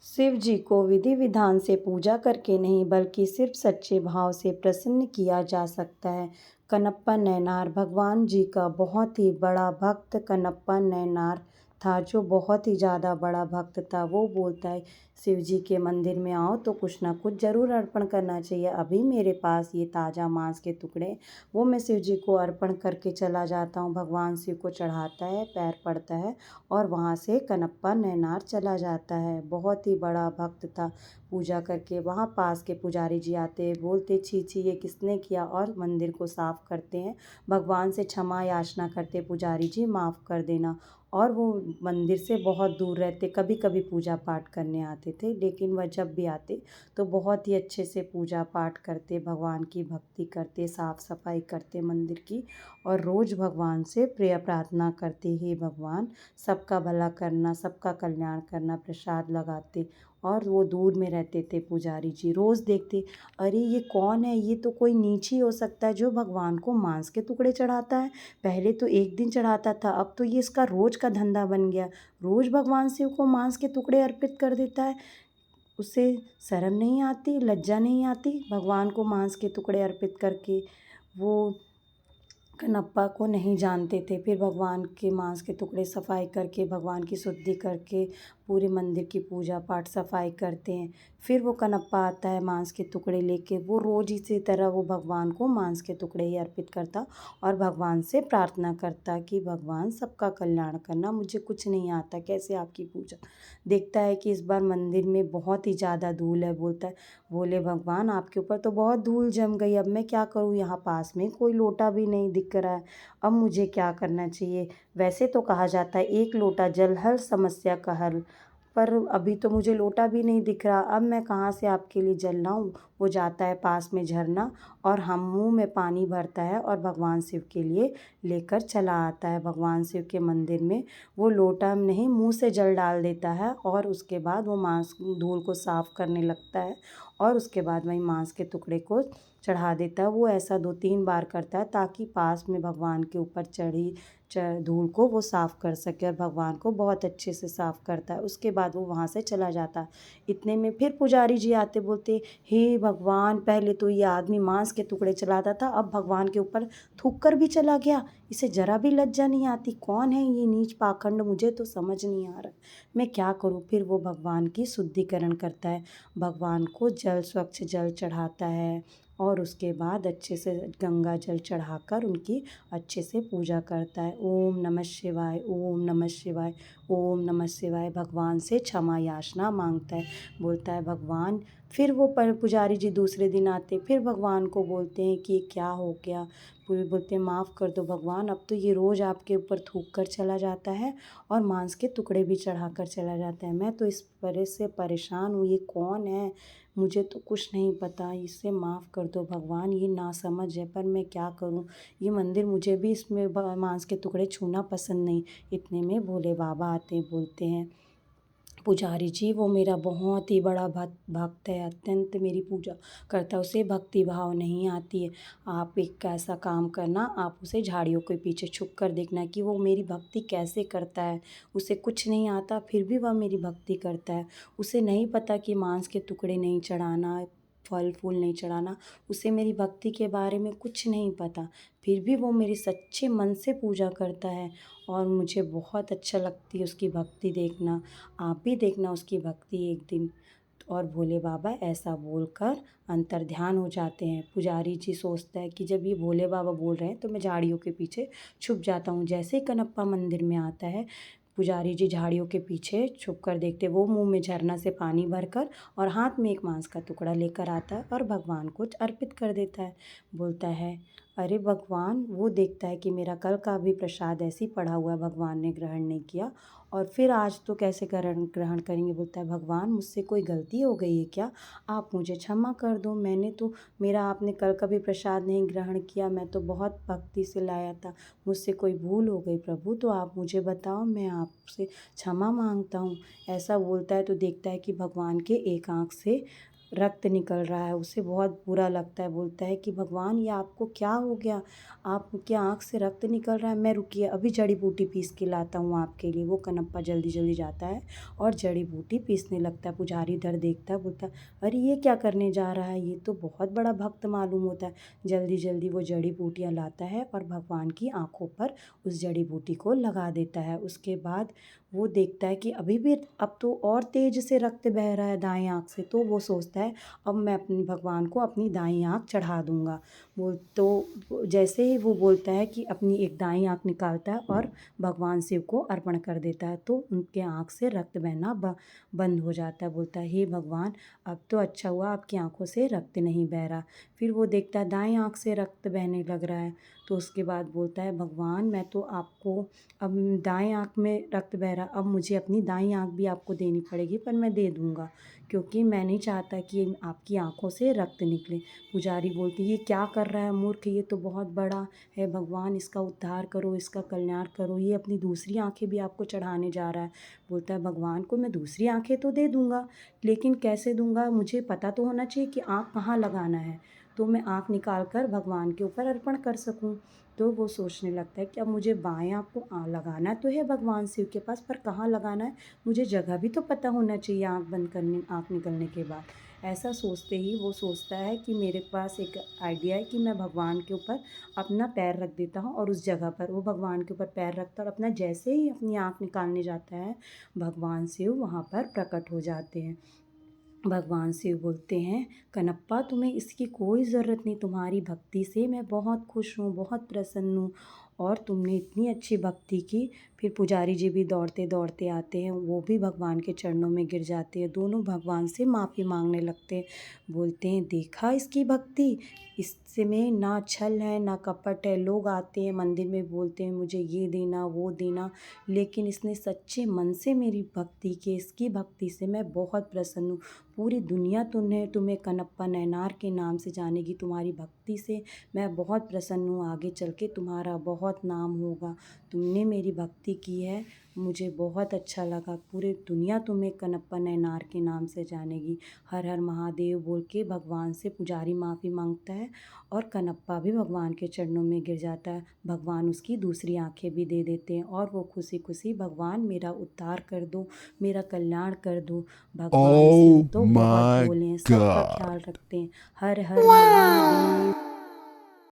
शिव जी को विधि विधान से पूजा करके नहीं बल्कि सिर्फ सच्चे भाव से प्रसन्न किया जा सकता है। कनप्पा नैनार भगवान जी का बहुत ही बड़ा भक्त कनप्पा नैनार था, जो बहुत ही ज़्यादा बड़ा भक्त था। वो बोलता है, शिव जी के मंदिर में आओ तो कुछ ना कुछ ज़रूर अर्पण करना चाहिए। अभी मेरे पास ये ताज़ा मांस के टुकड़े, वो मैं शिव जी को अर्पण करके चला जाता हूँ। भगवान शिव को चढ़ाता है, पैर पड़ता है और वहाँ से कनप्पा नैनार चला जाता है। बहुत ही बड़ा भक्त था। पूजा करके वहाँ पास के पुजारी जी आते, बोलते छी छी ये किसने किया, और मंदिर को साफ करते हैं। भगवान से क्षमा याचना करते, पुजारी जी माफ़ कर देना। और वो मंदिर से बहुत दूर रहते, कभी कभी पूजा पाठ करने आते थे, लेकिन वह जब भी आते तो बहुत ही अच्छे से पूजा पाठ करते, भगवान की भक्ति करते, साफ़ सफाई करते मंदिर की। और रोज़ भगवान से प्रिय प्रार्थना करते, हे भगवान सबका भला करना, सबका कल्याण करना, प्रसाद लगाते। और वो दूर में रहते थे पुजारी जी, रोज़ देखते, अरे ये कौन है, ये तो कोई नीच ही हो सकता है जो भगवान को मांस के टुकड़े चढ़ाता है। पहले तो एक दिन चढ़ाता था, अब तो ये इसका रोज़ का धंधा बन गया। रोज़ भगवान शिव को मांस के टुकड़े अर्पित कर देता है। उसे शर्म नहीं आती, लज्जा नहीं आती भगवान को मांस के टुकड़े अर्पित करके। वो कनप्पा को नहीं जानते थे। फिर भगवान के मांस के टुकड़े सफाई करके, भगवान की शुद्धि करके, पूरे मंदिर की पूजा पाठ सफाई करते हैं। फिर वो कनप्पा आता है मांस के टुकड़े लेके। वो रोज़ इसी तरह वो भगवान को मांस के टुकड़े ही अर्पित करता और भगवान से प्रार्थना करता कि भगवान सबका कल्याण करना, मुझे कुछ नहीं आता, कैसे आपकी पूजा। देखता है कि इस बार मंदिर में बहुत ही ज़्यादा धूल है। बोलता है, बोले भगवान आपके ऊपर तो बहुत धूल जम गई, अब मैं क्या करूँ, यहाँ पास में कोई लोटा भी नहीं दिख रहा है, अब मुझे क्या करना चाहिए। वैसे तो कहा जाता है एक लोटा जल हर समस्या का हल, पर अभी तो मुझे लोटा भी नहीं दिख रहा, अब मैं कहाँ से आपके लिए जल लाऊं। वो जाता है पास में झरना और हम मुँह में पानी भरता है और भगवान शिव के लिए लेकर चला आता है। भगवान शिव के मंदिर में वो लोटा नहीं, मुँह से जल डाल देता है और उसके बाद वो मांस धूल को साफ करने लगता है और उसके बाद वही मांस के टुकड़े को चढ़ा देता है। वो ऐसा 2-3 बार करता है ताकि पास में भगवान के ऊपर चढ़ी धूल को वो साफ़ कर सके, और भगवान को बहुत अच्छे से साफ़ करता है। उसके बाद वो वहाँ से चला जाता है। इतने में फिर पुजारी जी आते, बोलते, हे भगवान पहले तो ये आदमी मांस के टुकड़े चलाता था, अब भगवान के ऊपर थूक कर भी चला गया, इसे ज़रा भी लज्जा नहीं आती, कौन है ये नीच पाखंड, मुझे तो समझ नहीं आ रहा, मैं क्या करूँ। फिर वो भगवान की शुद्धिकरण करता है, भगवान को जल, स्वच्छ जल चढ़ाता है और उसके बाद अच्छे से गंगा जल चढ़ाकर उनकी अच्छे से पूजा करता है। ओम नमः शिवाय, ओम नमः शिवाय, ओम नमः शिवाय। भगवान से क्षमा याचना मांगता है, बोलता है भगवान। फिर वो पुजारी जी दूसरे दिन आते, फिर भगवान को बोलते हैं कि क्या हो गया। पूरे बोलते हैं माफ़ कर दो भगवान, अब तो ये रोज़ आपके ऊपर थूक कर चला जाता है और मांस के टुकड़े भी चढ़ा कर चला जाता है। मैं तो इस वजह से परेशान हूँ, ये कौन है, मुझे तो कुछ नहीं पता, इसे माफ़ कर दो भगवान, ये नासमझ है, पर मैं क्या करूँ। ये मंदिर, मुझे भी इसमें मांस के टुकड़े छूना पसंद नहीं। इतने में भोले बाबा आते, बोलते हैं, पुजारी जी वो मेरा बहुत ही बड़ा भक्त है, अत्यंत मेरी पूजा करता है, उसे भक्ति भाव नहीं आती है। आप एक ऐसा काम करना, आप उसे झाड़ियों के पीछे छुप कर देखना कि वो मेरी भक्ति कैसे करता है। उसे कुछ नहीं आता फिर भी वह मेरी भक्ति करता है। उसे नहीं पता कि मांस के टुकड़े नहीं चढ़ाना, फल फूल नहीं चढ़ाना, उसे मेरी भक्ति के बारे में कुछ नहीं पता, फिर भी वो मेरी सच्चे मन से पूजा करता है और मुझे बहुत अच्छा लगती है उसकी भक्ति देखना। आप भी देखना उसकी भक्ति एक दिन। और भोले बाबा ऐसा बोलकर अंतर ध्यान हो जाते हैं। पुजारी जी सोचता है कि जब ये भोले बाबा बोल रहे हैं तो मैं झाड़ियों के पीछे छुप जाता हूँ। जैसे ही कनप्पा मंदिर में आता है, पुजारी जी झाड़ियों के पीछे छुप कर देखते, वो मुंह में झरना से पानी भरकर और हाथ में एक मांस का टुकड़ा लेकर आता है और भगवान को अर्पित कर देता है। बोलता है, अरे भगवान, वो देखता है कि मेरा कल का भी प्रसाद ऐसे ही पड़ा हुआ है, भगवान ने ग्रहण नहीं किया, और फिर आज तो कैसे ग्रहण करेंगे। बोलता है, भगवान मुझसे कोई गलती हो गई है क्या, आप मुझे क्षमा कर दो, मैंने तो, मेरा आपने कल का भी प्रसाद नहीं ग्रहण किया, मैं तो बहुत भक्ति से लाया था, मुझसे कोई भूल हो गई प्रभु, तो आप मुझे बताओ, मैं आपसे क्षमा मांगता हूँ। ऐसा बोलता है तो देखता है कि भगवान के एक आँख से रक्त निकल रहा है, उसे बहुत बुरा लगता है। बोलता है कि भगवान ये आपको क्या हो गया, आपकी आँख से रक्त निकल रहा है। मैं रुकिए अभी जड़ी बूटी पीस के लाता हूँ आपके लिए। वो कनप्पा जल्दी जल्दी जाता है और जड़ी बूटी पीसने लगता है। पुजारी इधर देखता है, बोलता है अरे ये क्या करने जा रहा है, ये तो बहुत बड़ा भक्त मालूम होता है। जल्दी जल्दी वो जड़ी बूटियाँ लाता है और भगवान की आँखों पर उस जड़ी बूटी को लगा देता है। उसके बाद वो देखता है कि अभी भी अब तो और तेज़ से रक्त बह रहा है दाएँ आँख से। तो वो सोचता है अब मैं अपने भगवान को अपनी दाईं आँख चढ़ा दूँगा। जैसे ही वो बोलता है कि अपनी एक दाईं आँख निकालता है और भगवान शिव को अर्पण कर देता है, तो उनके आँख से रक्त बहना बंद हो जाता है। बोलता है हे भगवान अब तो अच्छा हुआ आपकी आँखों से रक्त नहीं बह रहा। फिर वो देखता है दाएं आँख से रक्त बहने लग रहा है। तो उसके बाद बोलता है भगवान मैं तो आपको अब दाएं आँख में रक्त बह रहा, अब मुझे अपनी दाईं आँख भी आपको देनी पड़ेगी, पर मैं दे दूँगा क्योंकि मैं नहीं चाहता कि आपकी आँखों से रक्त निकले। पुजारी बोलती ये क्या कर रहा है मूर्ख, ये तो बहुत बड़ा है, भगवान इसका उद्धार करो, इसका कल्याण करो, ये अपनी दूसरी आँखें भी आपको चढ़ाने जा रहा है। बोलता है भगवान को मैं दूसरी आँखें तो दे दूँगा, लेकिन कैसे दूँगा, मुझे पता तो होना चाहिए कि आँख कहाँ लगाना है, तो मैं आँख निकाल कर भगवान के ऊपर अर्पण कर सकूँ। तो वो सोचने लगता है कि अब मुझे बाएं आँख को लगाना तो है भगवान शिव के पास, पर कहाँ लगाना है, मुझे जगह भी तो पता होना चाहिए आँख बंद करने आँख निकलने के बाद। ऐसा सोचते ही वो सोचता है कि मेरे पास एक आइडिया है कि मैं भगवान के ऊपर अपना पैर रख देता हूँ और उस जगह पर वो भगवान के ऊपर पैर रखता है और अपना जैसे ही अपनी आँख निकालने जाता है भगवान शिव वहाँ पर प्रकट हो जाते हैं। भगवान शिव बोलते हैं कनप्पा तुम्हें इसकी कोई ज़रूरत नहीं, तुम्हारी भक्ति से मैं बहुत खुश हूँ, बहुत प्रसन्न हूँ और तुमने इतनी अच्छी भक्ति की। फिर पुजारी जी भी दौड़ते दौड़ते आते हैं, वो भी भगवान के चरणों में गिर जाते हैं, दोनों भगवान से माफ़ी मांगने लगते हैं। बोलते हैं देखा इसकी भक्ति, इसमें ना छल है ना कपट है। लोग आते हैं मंदिर में बोलते हैं मुझे ये देना वो देना, लेकिन इसने सच्चे मन से मेरी भक्ति की, इसकी भक्ति से मैं बहुत प्रसन्न हूँ। पूरी दुनिया तुम्हें कनप्पा नैनार के नाम से जानेगी, तुम्हारी भक्ति से मैं बहुत प्रसन्न हूँ, आगे चल के तुम्हारा बहुत नाम होगा। तुमने मेरी भक्ति की है, मुझे बहुत अच्छा लगा, पूरी दुनिया तुम्हें कनप्पा नैनार के नाम से जानेगी। हर हर महादेव बोल के भगवान से पुजारी माफ़ी मांगता है और कनप्पा भी भगवान के चरणों में गिर जाता है। भगवान उसकी दूसरी आंखें भी दे देते हैं और वो खुशी खुशी भगवान मेरा उद्धार कर दो, मेरा कल्याण कर दो। भगवान शिव Oh तो बहुत my भोले हैं, सबका God. ख्याल रखते हैं। हर हर महादेव।